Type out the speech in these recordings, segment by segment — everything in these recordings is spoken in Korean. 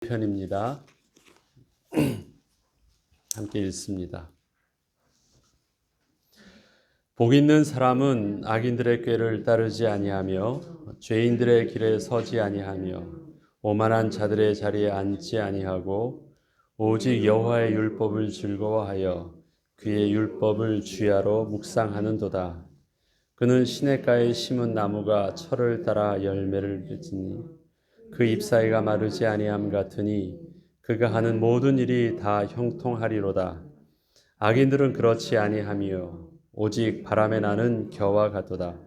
편입니다. 함께 읽습니다. 복 있는 사람은 악인들의 꾀를 따르지 아니하며 죄인들의 길에 서지 아니하며 오만한 자들의 자리에 앉지 아니하고 오직 여호와의 율법을 즐거워하여 그의 율법을 주야로 묵상하는도다. 그는 시냇가에 심은 나무가 철을 따라 열매를 맺으니 그 잎사이가 마르지 아니함 같으니 그가 하는 모든 일이 다 형통하리로다. 악인들은 그렇지 아니하며 오직 바람에 나는 겨와 같도다.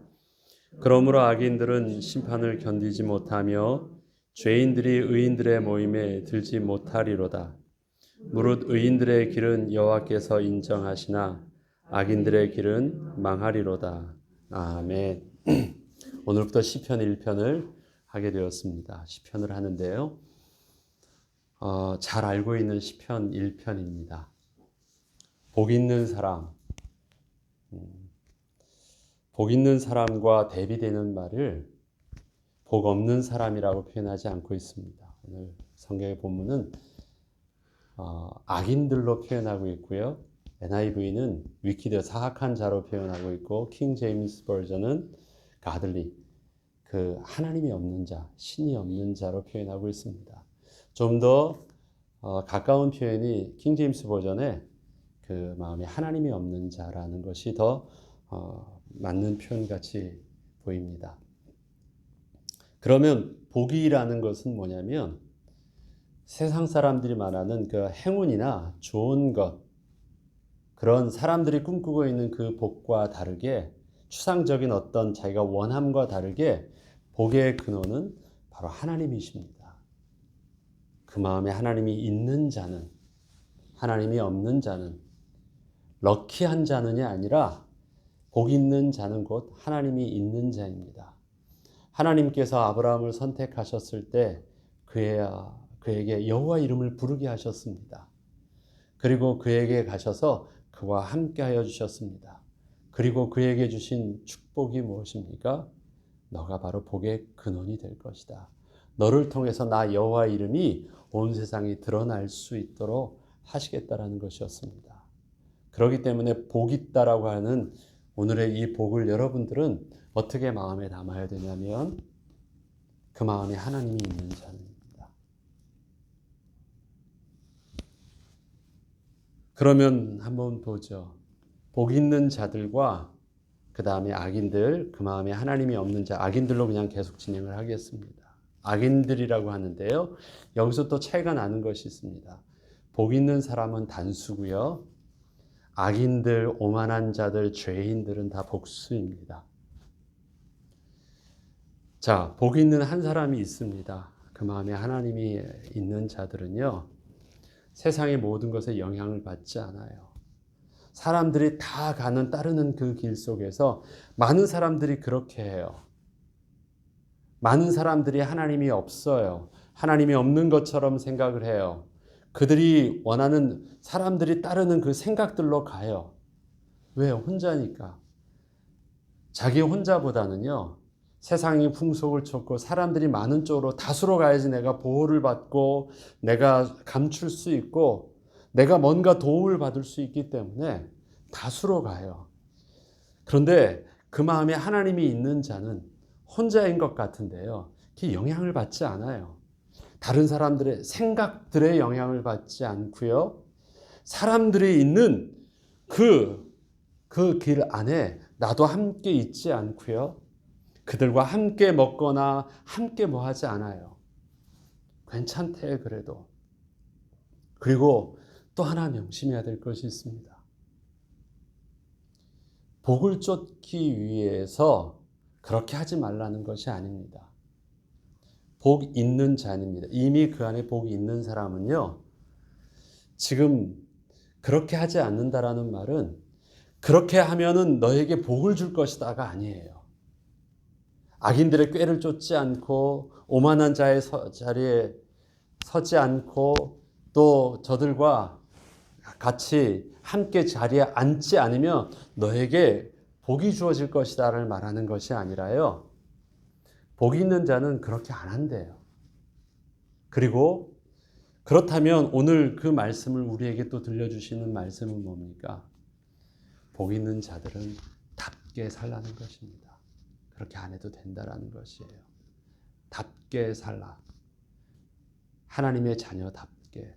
그러므로 악인들은 심판을 견디지 못하며 죄인들이 의인들의 모임에 들지 못하리로다. 무릇 의인들의 길은 여호와께서 인정하시나 악인들의 길은 망하리로다. 아멘. 오늘부터 시편 1편을 하게 되었습니다. 시편을 하는데요. 잘 알고 있는 시편 1편입니다. 복 있는 사람, 복 있는 사람과 대비되는 말을 복 없는 사람이라고 표현하지 않고 있습니다. 오늘 성경의 본문은 악인들로 표현하고 있고요. NIV는 위키드 사악한 자로 표현하고 있고 킹 제임스 버전은 가들리, 그 하나님이 없는 자, 신이 없는 자로 표현하고 있습니다. 좀 더 가까운 표현이 킹 제임스 버전에 그 마음에 하나님이 없는 자라는 것이 더 맞는 표현같이 보입니다. 그러면 복이라는 것은 뭐냐면 세상 사람들이 말하는 그 행운이나 좋은 것, 그런 사람들이 꿈꾸고 있는 그 복과 다르게 추상적인 어떤 자기가 원함과 다르게 복의 근원은 바로 하나님이십니다. 그 마음에 하나님이 있는 자는, 하나님이 없는 자는, 럭키한 자는이 아니라 복 있는 자는 곧 하나님이 있는 자입니다. 하나님께서 아브라함을 선택하셨을 때 그에게 여호와 이름을 부르게 하셨습니다. 그리고 그에게 가셔서 그와 함께하여 주셨습니다. 그리고 그에게 주신 축복이 무엇입니까? 너가 바로 복의 근원이 될 것이다. 너를 통해서 나 여호와 이름이 온 세상이 드러날 수 있도록 하시겠다라는 것이었습니다. 그렇기 때문에 복 있다라고 하는 오늘의 이 복을 여러분들은 어떻게 마음에 담아야 되냐면 그 마음에 하나님이 있는 자입니다. 그러면 한번 보죠. 복 있는 자들과 그 다음에 악인들, 그 마음에 하나님이 없는 자, 악인들로 그냥 계속 진행을 하겠습니다. 악인들이라고 하는데요. 여기서 또 차이가 나는 것이 있습니다. 복 있는 사람은 단수고요. 악인들, 오만한 자들, 죄인들은 다 복수입니다. 자, 복 있는 한 사람이 있습니다. 그 마음에 하나님이 있는 자들은요. 세상의 모든 것에 영향을 받지 않아요. 사람들이 다 따르는 그 길 속에서 많은 사람들이 그렇게 해요. 많은 사람들이 하나님이 없어요. 하나님이 없는 것처럼 생각을 해요. 그들이 원하는 사람들이 따르는 그 생각들로 가요. 왜요? 혼자니까. 자기 혼자보다는요. 세상이 풍속을 쫓고 사람들이 많은 쪽으로 다수로 가야지 내가 보호를 받고 내가 감출 수 있고 내가 뭔가 도움을 받을 수 있기 때문에 다수로 가요. 그런데 그 마음에 하나님이 있는 자는 혼자인 것 같은데요. 그 영향을 받지 않아요. 다른 사람들의 생각들의 영향을 받지 않고요. 사람들이 있는 그 길 안에 나도 함께 있지 않고요. 그들과 함께 먹거나 함께 뭐 하지 않아요. 괜찮대 그래도. 그리고 또 하나 명심해야 될 것이 있습니다. 복을 쫓기 위해서 그렇게 하지 말라는 것이 아닙니다. 복 있는 자입니다. 이미 그 안에 복이 있는 사람은요. 지금 그렇게 하지 않는다라는 말은 그렇게 하면은 너에게 복을 줄 것이다가 아니에요. 악인들의 꾀를 쫓지 않고 오만한 자의 자리에 서지 않고 또 저들과 같이 함께 자리에 앉지 않으면 너에게 복이 주어질 것이다를 말하는 것이 아니라요. 복이 있는 자는 그렇게 안 한대요. 그리고 그렇다면 오늘 그 말씀을 우리에게 또 들려주시는 말씀은 뭡니까? 복 있는 자들은 답게 살라는 것입니다. 그렇게 안 해도 된다라는 것이에요. 답게 살라. 하나님의 자녀답게.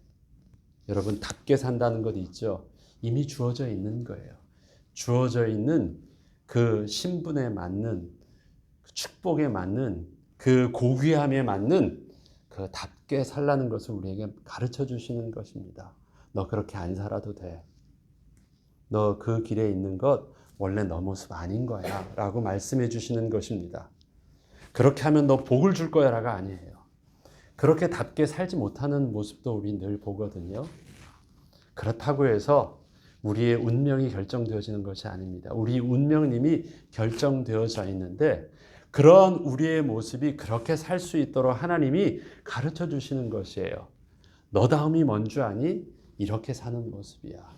여러분, 답게 산다는 것 있죠? 이미 주어져 있는 거예요. 주어져 있는 그 신분에 맞는, 그 축복에 맞는, 그 고귀함에 맞는 그 답게 살라는 것을 우리에게 가르쳐 주시는 것입니다. 너 그렇게 안 살아도 돼. 너 그 길에 있는 것 원래 너 모습 아닌 거야 라고 말씀해 주시는 것입니다. 그렇게 하면 너 복을 줄 거야 라가 아니에요. 그렇게 답게 살지 못하는 모습도 우리 늘 보거든요. 그렇다고 해서 우리의 운명이 결정되어지는 것이 아닙니다. 우리 운명님이 결정되어져 있는데 그런 우리의 모습이 그렇게 살 수 있도록 하나님이 가르쳐 주시는 것이에요. 너다움이 뭔 줄 아니? 이렇게 사는 모습이야.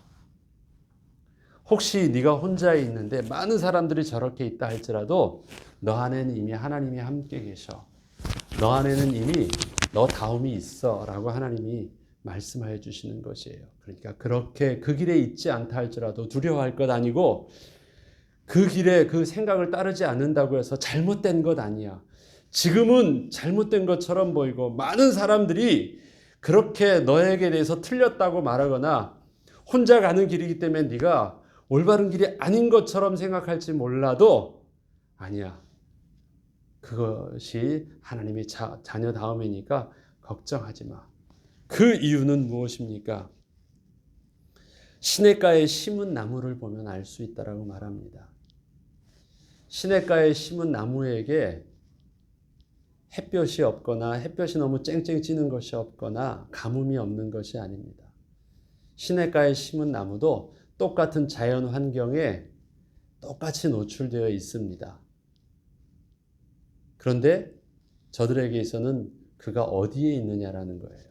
혹시 네가 혼자 있는데 많은 사람들이 저렇게 있다 할지라도 너 안에는 이미 하나님이 함께 계셔. 너 안에는 이미 너 다움이 있어 라고 하나님이 말씀하여 주시는 것이에요. 그러니까 그렇게 그 길에 있지 않다 할지라도 두려워할 것 아니고 그 길에 그 생각을 따르지 않는다고 해서 잘못된 것 아니야. 지금은 잘못된 것처럼 보이고 많은 사람들이 그렇게 너에게 대해서 틀렸다고 말하거나 혼자 가는 길이기 때문에 네가 올바른 길이 아닌 것처럼 생각할지 몰라도 아니야. 그것이 하나님의 자녀다움이니까 걱정하지 마. 그 이유는 무엇입니까? 시냇가에 심은 나무를 보면 알 수 있다라고 말합니다. 시냇가에 심은 나무에게 햇볕이 없거나 햇볕이 너무 쨍쨍 찌는 것이 없거나 가뭄이 없는 것이 아닙니다. 시냇가에 심은 나무도 똑같은 자연 환경에 똑같이 노출되어 있습니다. 그런데 저들에게서는 그가 어디에 있느냐라는 거예요.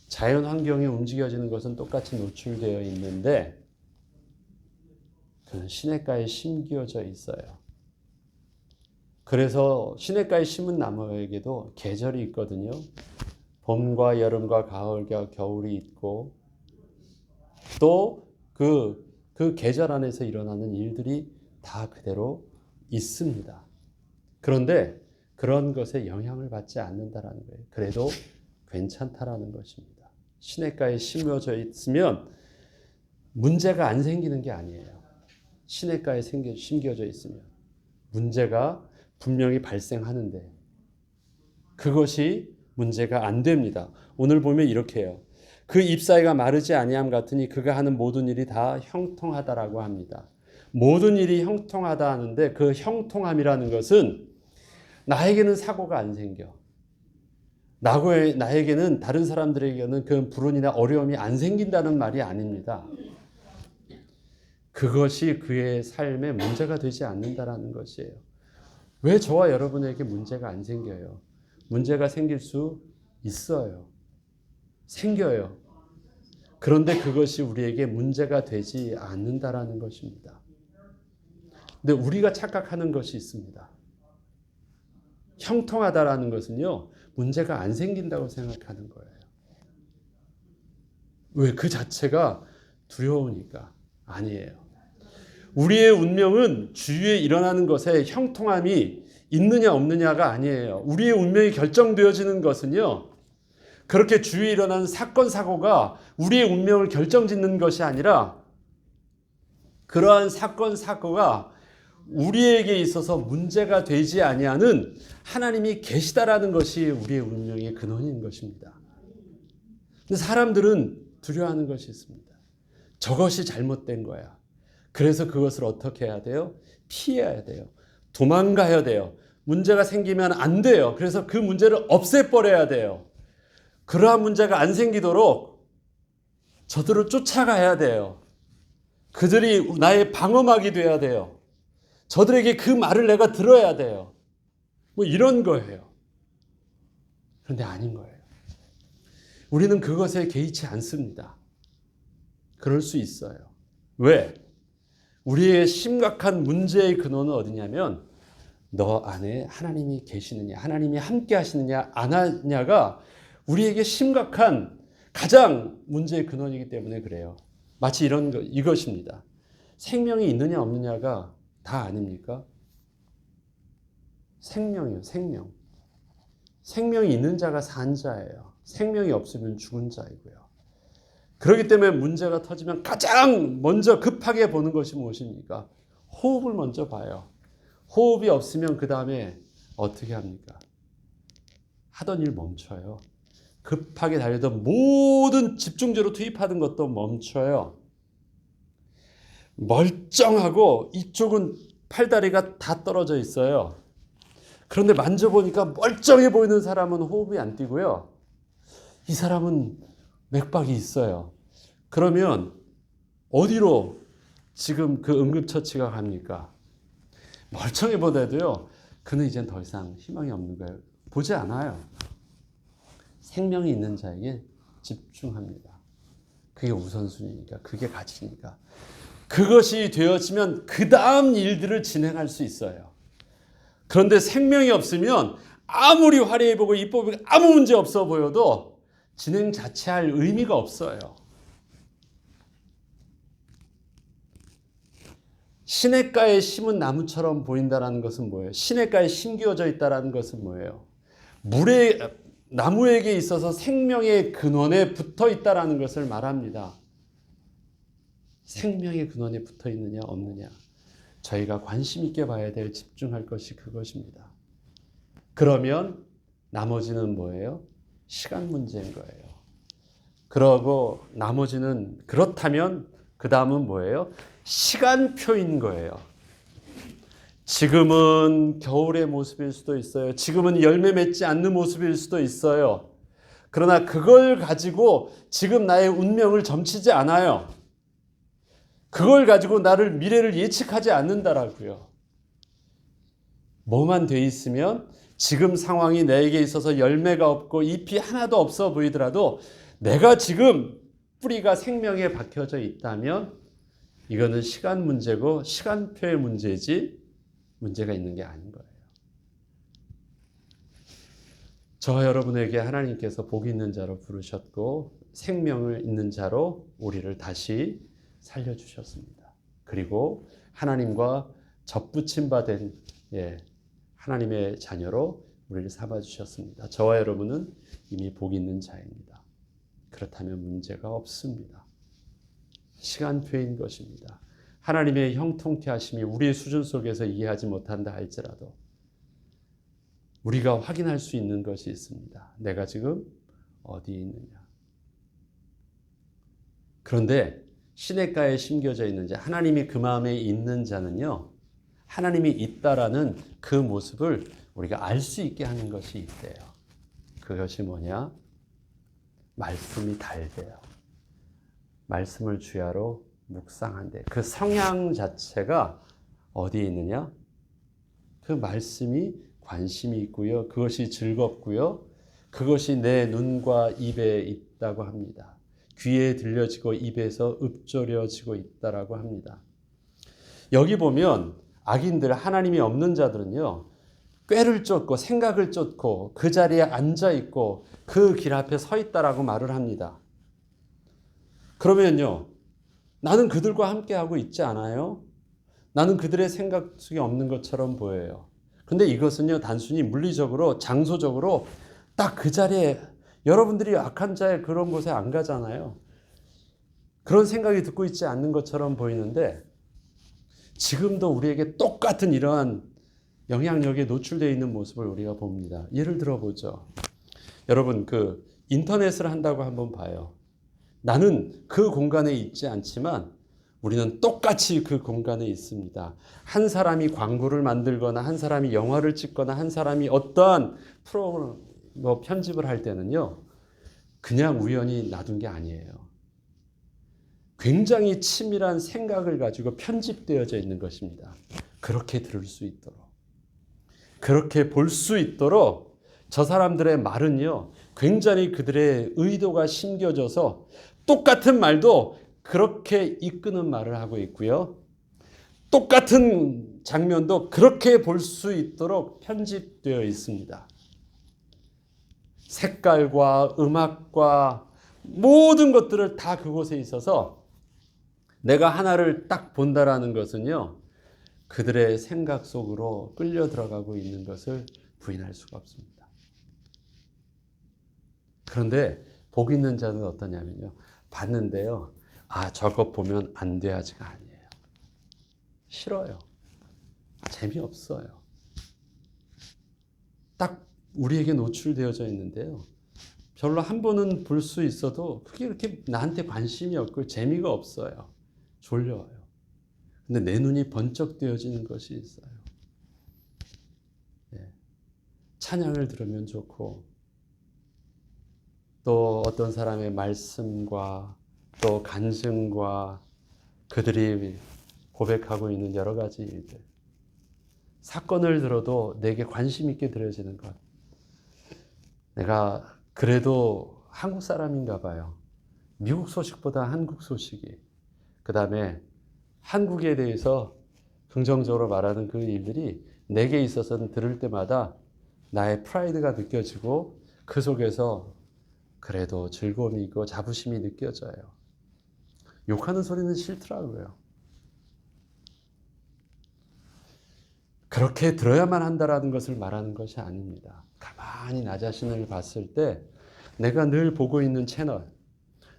자연 환경에 움직여지는 것은 똑같이 노출되어 있는데 그는 시냇가에 심겨져 있어요. 그래서 시냇가에 심은 나무에게도 계절이 있거든요. 봄과 여름과 가을과 겨울이 있고 또 그 계절 안에서 일어나는 일들이 다 그대로 있습니다. 그런데 그런 것에 영향을 받지 않는다라는 거예요. 그래도 괜찮다라는 것입니다. 시냇가에 심어져 있으면 문제가 안 생기는 게 아니에요. 시냇가에 심겨져 있으면 문제가 분명히 발생하는데 그것이 문제가 안 됩니다. 오늘 보면 이렇게 해요. 그 잎사이가 마르지 아니함 같으니 그가 하는 모든 일이 다 형통하다라고 합니다. 모든 일이 형통하다 하는데 그 형통함이라는 것은 나에게는 사고가 안 생겨. 나에게는 다른 사람들에게는 그 불운이나 어려움이 안 생긴다는 말이 아닙니다. 그것이 그의 삶에 문제가 되지 않는다라는 것이에요. 왜 저와 여러분에게 문제가 안 생겨요? 문제가 생길 수 있어요. 생겨요. 그런데 그것이 우리에게 문제가 되지 않는다라는 것입니다. 근데 우리가 착각하는 것이 있습니다. 형통하다라는 것은요, 문제가 안 생긴다고 생각하는 거예요. 왜? 그 자체가 두려우니까. 아니에요. 우리의 운명은 주위에 일어나는 것에 형통함이 있느냐 없느냐가 아니에요. 우리의 운명이 결정되어지는 것은요, 그렇게 주위에 일어나는 사건 사고가 우리의 운명을 결정짓는 것이 아니라 그러한 사건 사고가 우리에게 있어서 문제가 되지 아니하는 하나님이 계시다라는 것이 우리의 운명의 근원인 것입니다. 근데 사람들은 두려워하는 것이 있습니다. 저것이 잘못된 거야. 그래서 그것을 어떻게 해야 돼요? 피해야 돼요. 도망가야 돼요. 문제가 생기면 안 돼요. 그래서 그 문제를 없애버려야 돼요. 그러한 문제가 안 생기도록 저들을 쫓아가야 돼요. 그들이 나의 방어막이 돼야 돼요. 저들에게 그 말을 내가 들어야 돼요. 뭐 이런 거예요. 그런데 아닌 거예요. 우리는 그것에 개의치 않습니다. 그럴 수 있어요. 왜? 우리의 심각한 문제의 근원은 어디냐면 너 안에 하나님이 계시느냐, 하나님이 함께 하시느냐, 안 하느냐가 우리에게 심각한 가장 문제의 근원이기 때문에 그래요. 마치 이것입니다. 생명이 있느냐 없느냐가 다 아닙니까? 생명이요, 생명. 생명이 있는 자가 산 자예요. 생명이 없으면 죽은 자이고요. 그렇기 때문에 문제가 터지면 가장 먼저 급하게 보는 것이 무엇입니까? 호흡을 먼저 봐요. 호흡이 없으면 그 다음에 어떻게 합니까? 하던 일 멈춰요. 급하게 달려던 모든 집중적으로 투입하던 것도 멈춰요. 멀쩡하고 이쪽은 팔다리가 다 떨어져 있어요. 그런데 만져보니까 멀쩡해 보이는 사람은 호흡이 안 뛰고요. 이 사람은 맥박이 있어요. 그러면 어디로 지금 그 응급처치가 갑니까? 멀쩡해 보더라도요. 그는 이젠 더 이상 희망이 없는 거예요. 보지 않아요. 생명이 있는 자에게 집중합니다. 그게 우선순위니까, 그게 가치니까. 그것이 되어지면 그 다음 일들을 진행할 수 있어요. 그런데 생명이 없으면 아무리 화려해 보고 이뻐 보고 아무 문제 없어 보여도 진행 자체할 의미가 없어요. 시냇가에 심은 나무처럼 보인다는 것은 뭐예요? 시냇가에 심겨져 있다는 것은 뭐예요? 나무에게 있어서 생명의 근원에 붙어 있다는 것을 말합니다. 생명의 근원에 붙어 있느냐 없느냐, 저희가 관심 있게 봐야 될, 집중할 것이 그것입니다. 그러면 나머지는 뭐예요? 시간 문제인 거예요. 그러고 나머지는, 그렇다면 그 다음은 뭐예요? 시간표인 거예요. 지금은 겨울의 모습일 수도 있어요. 지금은 열매 맺지 않는 모습일 수도 있어요. 그러나 그걸 가지고 지금 나의 운명을 점치지 않아요. 그걸 가지고 나를 미래를 예측하지 않는다라고요. 뭐만 돼 있으면 지금 상황이 내게 있어서 열매가 없고 잎이 하나도 없어 보이더라도 내가 지금 뿌리가 생명에 박혀져 있다면 이거는 시간 문제고 시간표의 문제지 문제가 있는 게 아닌 거예요. 저와 여러분에게 하나님께서 복이 있는 자로 부르셨고 생명을 있는 자로 우리를 다시 살려주셨습니다. 그리고 하나님과 접붙임 받은 하나님의 자녀로 우리를 삼아주셨습니다. 저와 여러분은 이미 복이 있는 자입니다. 그렇다면 문제가 없습니다. 시간표인 것입니다. 하나님의 형통케 하심이 우리의 수준 속에서 이해하지 못한다 할지라도 우리가 확인할 수 있는 것이 있습니다. 내가 지금 어디에 있느냐. 그런데 시냇가에 심겨져 있는 자, 하나님이 그 마음에 있는 자는요, 하나님이 있다라는 그 모습을 우리가 알 수 있게 하는 것이 있대요. 그것이 뭐냐? 말씀이 달대요. 말씀을 주야로 묵상한대. 그 성향 자체가 어디에 있느냐? 그 말씀이 관심이 있고요. 그것이 즐겁고요. 그것이 내 눈과 입에 있다고 합니다. 귀에 들려지고 입에서 읊조려지고 있다라고 합니다. 여기 보면 악인들, 하나님이 없는 자들은요, 꾀를 쫓고 생각을 쫓고 그 자리에 앉아 있고 그 길 앞에 서 있다라고 말을 합니다. 그러면요, 나는 그들과 함께하고 있지 않아요? 나는 그들의 생각 속에 없는 것처럼 보여요. 근데 이것은요, 단순히 물리적으로, 장소적으로 딱 그 자리에, 여러분들이 악한 자의 그런 곳에 안 가잖아요. 그런 생각이 듣고 있지 않는 것처럼 보이는데 지금도 우리에게 똑같은 이러한 영향력에 노출되어 있는 모습을 우리가 봅니다. 예를 들어보죠. 여러분, 그 인터넷을 한다고 한번 봐요. 나는 그 공간에 있지 않지만 우리는 똑같이 그 공간에 있습니다. 한 사람이 광고를 만들거나 한 사람이 영화를 찍거나 한 사람이 어떠한 프로그램 편집을 할 때는요, 그냥 우연히 놔둔 게 아니에요. 굉장히 치밀한 생각을 가지고 편집되어져 있는 것입니다. 그렇게 들을 수 있도록, 그렇게 볼 수 있도록 저 사람들의 말은요, 굉장히 그들의 의도가 심겨져서 똑같은 말도 그렇게 이끄는 말을 하고 있고요. 똑같은 장면도 그렇게 볼 수 있도록 편집되어 있습니다. 색깔과 음악과 모든 것들을 다 그곳에 있어서 내가 하나를 딱 본다라는 것은요, 그들의 생각 속으로 끌려 들어가고 있는 것을 부인할 수가 없습니다. 그런데 복 있는 자는 어떠냐면요, 봤는데요, 저것 보면 안 돼야지가 아니에요. 싫어요. 재미없어요. 딱 우리에게 노출되어져 있는데요, 별로 한 번은 볼 수 있어도 그게 이렇게 나한테 관심이 없고 재미가 없어요. 졸려요. 근데 내 눈이 번쩍 뜨여지는 것이 있어요. 예. 찬양을 들으면 좋고, 또 어떤 사람의 말씀과 또 간증과 그들이 고백하고 있는 여러 가지 일들, 사건을 들어도 내게 관심 있게 들어지는 것. 내가 그래도 한국 사람인가 봐요. 미국 소식보다 한국 소식이, 그 다음에 한국에 대해서 긍정적으로 말하는 그 일들이 내게 있어서는 들을 때마다 나의 프라이드가 느껴지고, 그 속에서 그래도 즐거움이 있고 자부심이 느껴져요. 욕하는 소리는 싫더라고요. 그렇게 들어야만 한다라는 것을 말하는 것이 아닙니다. 가만히 나 자신을 봤을 때 내가 늘 보고 있는 채널,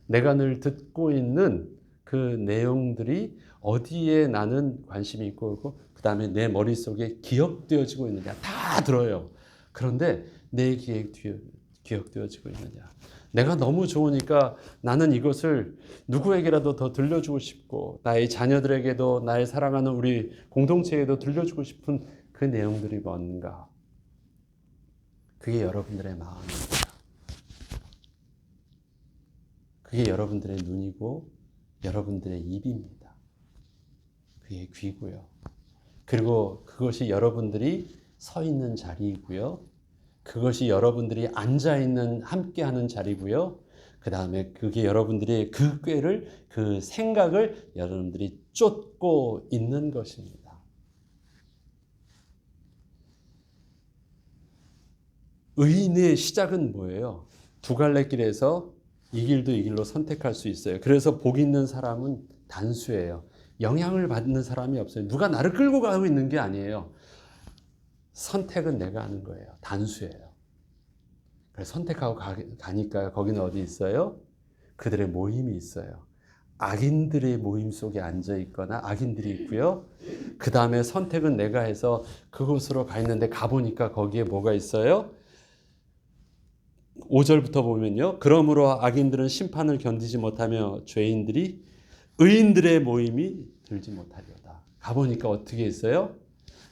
내가 늘 듣고 있는 그 내용들이 어디에 나는 관심이 있고, 그 다음에 내 머릿속에 기억되어지고 있느냐, 다 들어요. 그런데 내 기억되어지고 있느냐. 내가 너무 좋으니까 나는 이것을 누구에게라도 더 들려주고 싶고, 나의 자녀들에게도, 나의 사랑하는 우리 공동체에도 들려주고 싶은 그 내용들이 뭔가. 그게 여러분들의 마음입니다. 그게 여러분들의 눈이고 여러분들의 입입니다. 그게 귀고요. 그리고 그것이 여러분들이 서 있는 자리이고요. 그것이 여러분들이 앉아있는, 함께하는 자리고요. 그 다음에 그게 여러분들이 그 꾀를, 그 생각을 여러분들이 쫓고 있는 것입니다. 의인의 시작은 뭐예요? 두 갈래 길에서 이 길도 이 길로 선택할 수 있어요. 그래서 복 있는 사람은 단수예요. 영향을 받는 사람이 없어요. 누가 나를 끌고 가고 있는 게 아니에요. 선택은 내가 하는 거예요. 단수예요. 그래서 선택하고 가니까 거기는 어디 있어요? 그들의 모임이 있어요. 악인들의 모임 속에 앉아 있거나 악인들이 있고요. 그 다음에 선택은 내가 해서 그곳으로 가 있는데, 가보니까 거기에 뭐가 있어요? 5절부터 보면요, 그러므로 악인들은 심판을 견디지 못하며 죄인들이 의인들의 모임이 들지 못하려다. 가보니까 어떻게 있어요?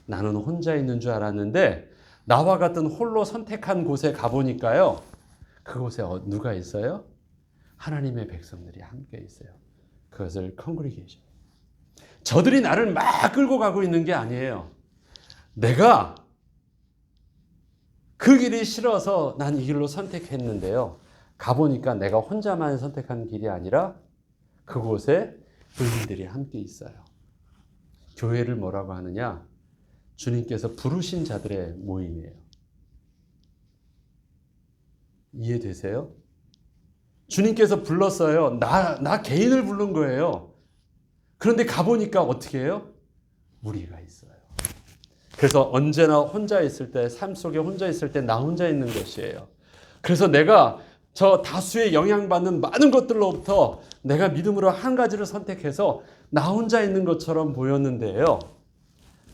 나는 혼자 있는 줄 알았는데 나와 같은 홀로 선택한 곳에 가보니까요, 그곳에 누가 있어요? 하나님의 백성들이 함께 있어요. 그것을 컨그리게이션. 저들이 나를 막 끌고 가고 있는 게 아니에요. 내가 그 길이 싫어서 난 이 길로 선택했는데요, 가보니까 내가 혼자만 선택한 길이 아니라 그곳에 의인들이 함께 있어요. 교회를 뭐라고 하느냐? 주님께서 부르신 자들의 모임이에요. 이해되세요? 주님께서 불렀어요. 나 개인을 부른 거예요. 그런데 가보니까 어떻게 해요? 무리가 있어요. 그래서 언제나 혼자 있을 때, 삶 속에 혼자 있을 때 나 혼자 있는 것이에요. 그래서 내가 저 다수의 영향받는 많은 것들로부터 내가 믿음으로 한 가지를 선택해서 나 혼자 있는 것처럼 보였는데요,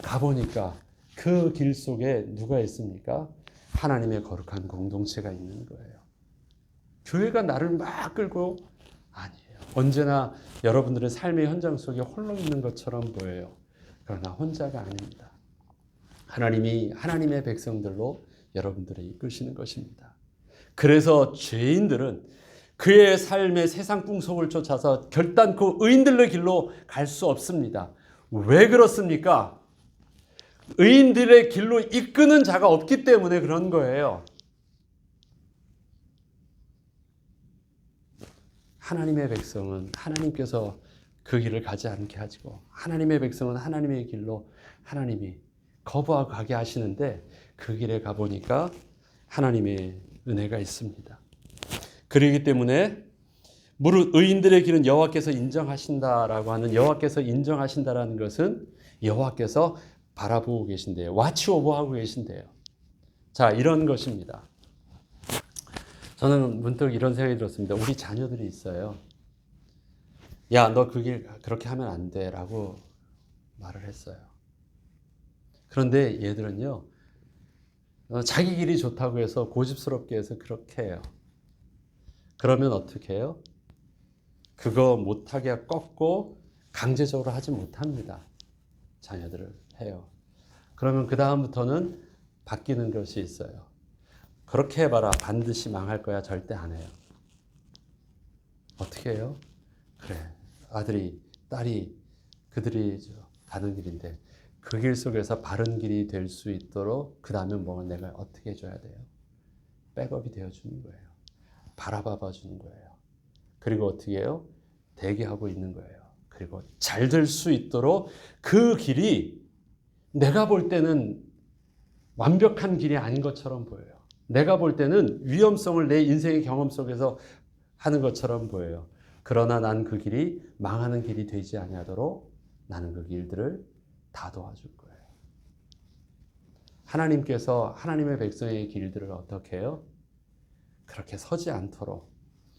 가보니까 그 길 속에 누가 있습니까? 하나님의 거룩한 공동체가 있는 거예요. 교회가 나를 막 끌고 아니에요. 언제나 여러분들의 삶의 현장 속에 홀로 있는 것처럼 보여요. 그러나 혼자가 아닙니다. 하나님이 하나님의 백성들로 여러분들을 이끄시는 것입니다. 그래서 죄인들은 그의 삶의 세상 풍속을 쫓아서 결단코 의인들의 길로 갈 수 없습니다. 왜 그렇습니까? 의인들의 길로 이끄는 자가 없기 때문에 그런 거예요. 하나님의 백성은 하나님께서 그 길을 가지 않게 하시고, 하나님의 백성은 하나님의 길로 하나님이 거부하고 가게 하시는데, 그 길에 가보니까 하나님의 은혜가 있습니다. 그렇기 때문에 무릇 의인들의 길은 여호와께서 인정하신다라고 하는 여호와께서 인정하신다라는 것은 여호와께서 바라보고 계신대요. 와치 오버하고 계신대요. 자, 이런 것입니다. 저는 문득 이런 생각이 들었습니다. 우리 자녀들이 있어요. 야, 너 그 길 그렇게 하면 안 돼 라고 말을 했어요. 그런데 얘들은요, 자기 길이 좋다고 해서 고집스럽게 해서 그렇게 해요. 그러면 어떻게 해요? 그거 못하게 꺾고 강제적으로 하지 못합니다. 자녀들을 해요. 그러면 그 다음부터는 바뀌는 것이 있어요. 그렇게 해봐라. 반드시 망할 거야. 절대 안 해요. 어떻게 해요? 그래. 아들이, 딸이, 그들이 가는 길인데 그 길 속에서 바른 길이 될 수 있도록 그 다음에 뭐 내가 어떻게 해줘야 돼요? 백업이 되어주는 거예요. 바라봐 주는 거예요. 그리고 어떻게 해요? 대기하고 있는 거예요. 그리고 잘 될 수 있도록 그 길이 내가 볼 때는 완벽한 길이 아닌 것처럼 보여요. 내가 볼 때는 위험성을 내 인생의 경험 속에서 하는 것처럼 보여요. 그러나 난 그 길이 망하는 길이 되지 아니하도록 나는 그 길들을 다 도와줄 거예요. 하나님께서 하나님의 백성의 길들을 어떻게 해요? 그렇게 서지 않도록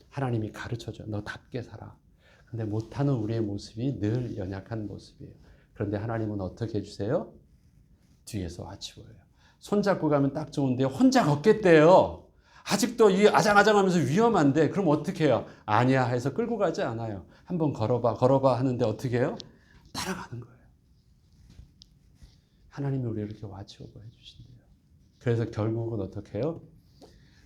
하나님이 가르쳐줘요. 너답게 살아. 근데 못하는 우리의 모습이 늘 연약한 모습이에요. 그런데 하나님은 어떻게 해주세요? 뒤에서 와치고요. 손잡고 가면 딱 좋은데 혼자 걷겠대요. 아직도 이 아장아장하면서 위험한데 그럼 어떻게 해요? 아니야 해서 끌고 가지 않아요. 한번 걸어봐 하는데 어떻게 해요? 따라가는 거예요. 하나님이 우리를 이렇게 와치오버 해주신대요. 그래서 결국은 어떻게 해요?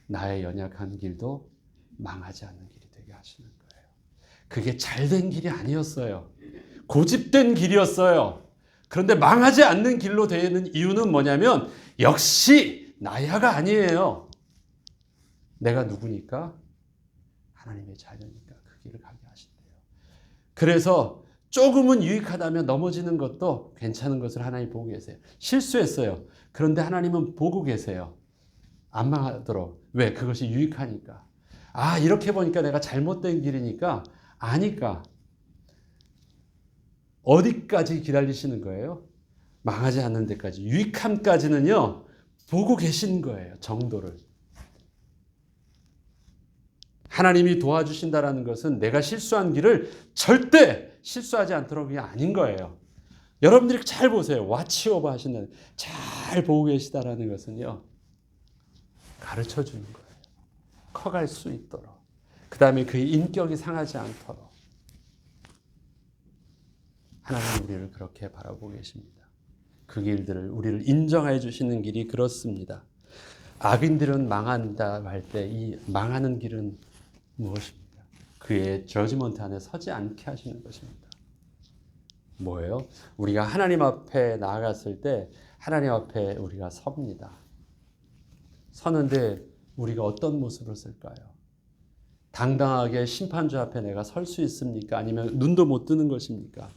나의 연약한 길도 망하지 않는 길이 되게 하시는 거예요. 그게 잘된 길이 아니었어요. 고집된 길이었어요. 그런데 망하지 않는 길로 되는 이유는 뭐냐면 역시 나야가 아니에요. 내가 누구니까? 하나님의 자녀니까 그 길을 가게 하신대요. 그래서 조금은 유익하다면 넘어지는 것도 괜찮은 것을 하나님 보고 계세요. 실수했어요. 그런데 하나님은 보고 계세요. 안 망하도록. 왜? 그것이 유익하니까. 아, 이렇게 보니까 내가 잘못된 길이니까 아니까. 어디까지 기다리시는 거예요? 망하지 않는 데까지. 유익함까지는요, 보고 계신 거예요. 정도를. 하나님이 도와주신다는 것은 내가 실수한 길을 절대 실수하지 않도록 그게 아닌 거예요. 여러분들이 잘 보세요. 와치오버 하신다는, 잘 보고 계시다라는 것은요, 가르쳐 주는 거예요. 커갈 수 있도록. 그 다음에 그의 인격이 상하지 않도록. 하나님 우리를 그렇게 바라보고 계십니다. 그 길들을, 우리를 인정해 주시는 길이 그렇습니다. 악인들은 망한다 할 때 이 망하는 길은 무엇입니까? 그의 저지먼트 안에 서지 않게 하시는 것입니다. 뭐예요? 우리가 하나님 앞에 나아갔을 때 하나님 앞에 우리가 섭니다. 서는데 우리가 어떤 모습을 쓸까요? 당당하게 심판주 앞에 내가 설 수 있습니까? 아니면 눈도 못 뜨는 것입니까?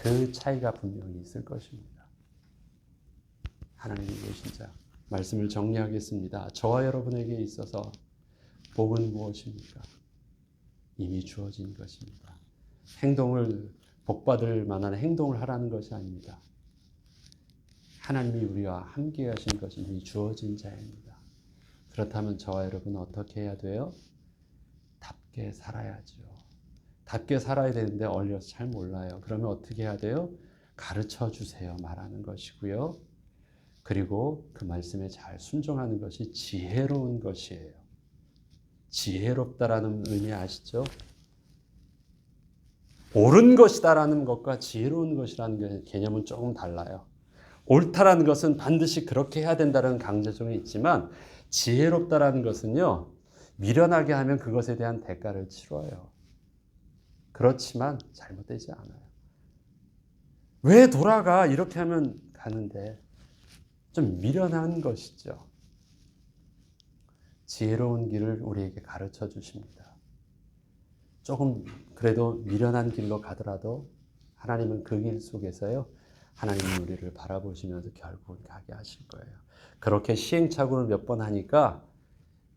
그 차이가 분명히 있을 것입니다. 하나님이 계신 자, 말씀을 정리하겠습니다. 저와 여러분에게 있어서 복은 무엇입니까? 이미 주어진 것입니다. 행동을 복받을 만한 행동을 하라는 것이 아닙니다. 하나님이 우리와 함께 하신 것이 이미 주어진 자입니다. 그렇다면 저와 여러분은 어떻게 해야 돼요? 답게 살아야죠. 답게 살아야 되는데 어려서 잘 몰라요. 그러면 어떻게 해야 돼요? 가르쳐 주세요 말하는 것이고요. 그리고 그 말씀에 잘 순종하는 것이 지혜로운 것이에요. 지혜롭다라는 의미 아시죠? 옳은 것이다라는 것과 지혜로운 것이라는 개념은 조금 달라요. 옳다라는 것은 반드시 그렇게 해야 된다는 강제성이 있지만 지혜롭다라는 것은요, 미련하게 하면 그것에 대한 대가를 치러요. 그렇지만 잘못되지 않아요. 왜 돌아가? 이렇게 하면 가는데 좀 미련한 것이죠. 지혜로운 길을 우리에게 가르쳐 주십니다. 조금 그래도 미련한 길로 가더라도 하나님은 그 길 속에서요, 하나님이 우리를 바라보시면서 결국은 가게 하실 거예요. 그렇게 시행착오를 몇 번 하니까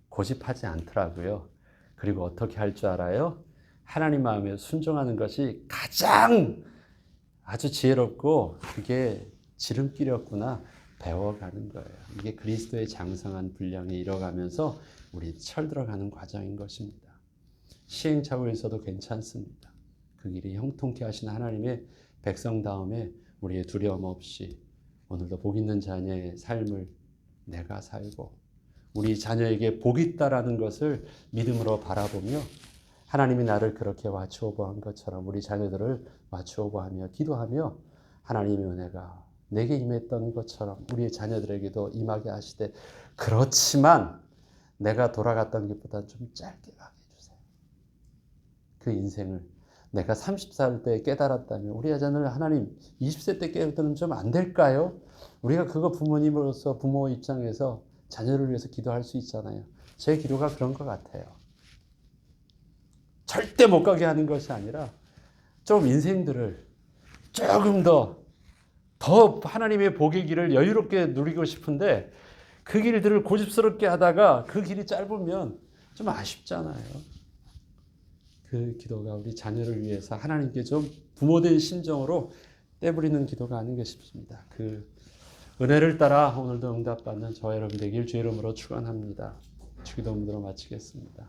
고집하지 않더라고요. 그리고 어떻게 할 줄 알아요? 하나님 마음에 순종하는 것이 가장 아주 지혜롭고 그게 지름길이었구나 배워가는 거예요. 이게 그리스도의 장성한 분량이 이뤄가면서 우리 철들어가는 과정인 것입니다. 시행착오에서도 괜찮습니다. 그 길이 형통케 하신 하나님의 백성 다음에 우리의 두려움 없이 오늘도 복 있는 자녀의 삶을 내가 살고 우리 자녀에게 복이 있다라는 것을 믿음으로 바라보며 하나님이 나를 그렇게 와추어보한 것처럼 우리 자녀들을 와추어보하며 기도하며 하나님의 은혜가 내게 임했던 것처럼 우리의 자녀들에게도 임하게 하시되 그렇지만 내가 돌아갔던 것보다 좀 짧게 가게 해주세요. 그 인생을 내가 30살 때 깨달았다면 우리 자녀를 하나님 20세 때 깨달으면 좀 안 될까요? 우리가 그거 부모님으로서 부모 입장에서 자녀를 위해서 기도할 수 있잖아요. 제 기도가 그런 것 같아요. 절대 못 가게 하는 것이 아니라 좀 인생들을 조금 더 하나님의 복의 길을 여유롭게 누리고 싶은데 그 길들을 고집스럽게 하다가 그 길이 짧으면 좀 아쉽잖아요. 그 기도가 우리 자녀를 위해서 하나님께 좀 부모된 심정으로 떼부리는 기도가 아닌가 싶습니다. 그 은혜를 따라 오늘도 응답받는 저와 여러분 되길 주의 이름으로 축원합니다. 주기도문으로 마치겠습니다.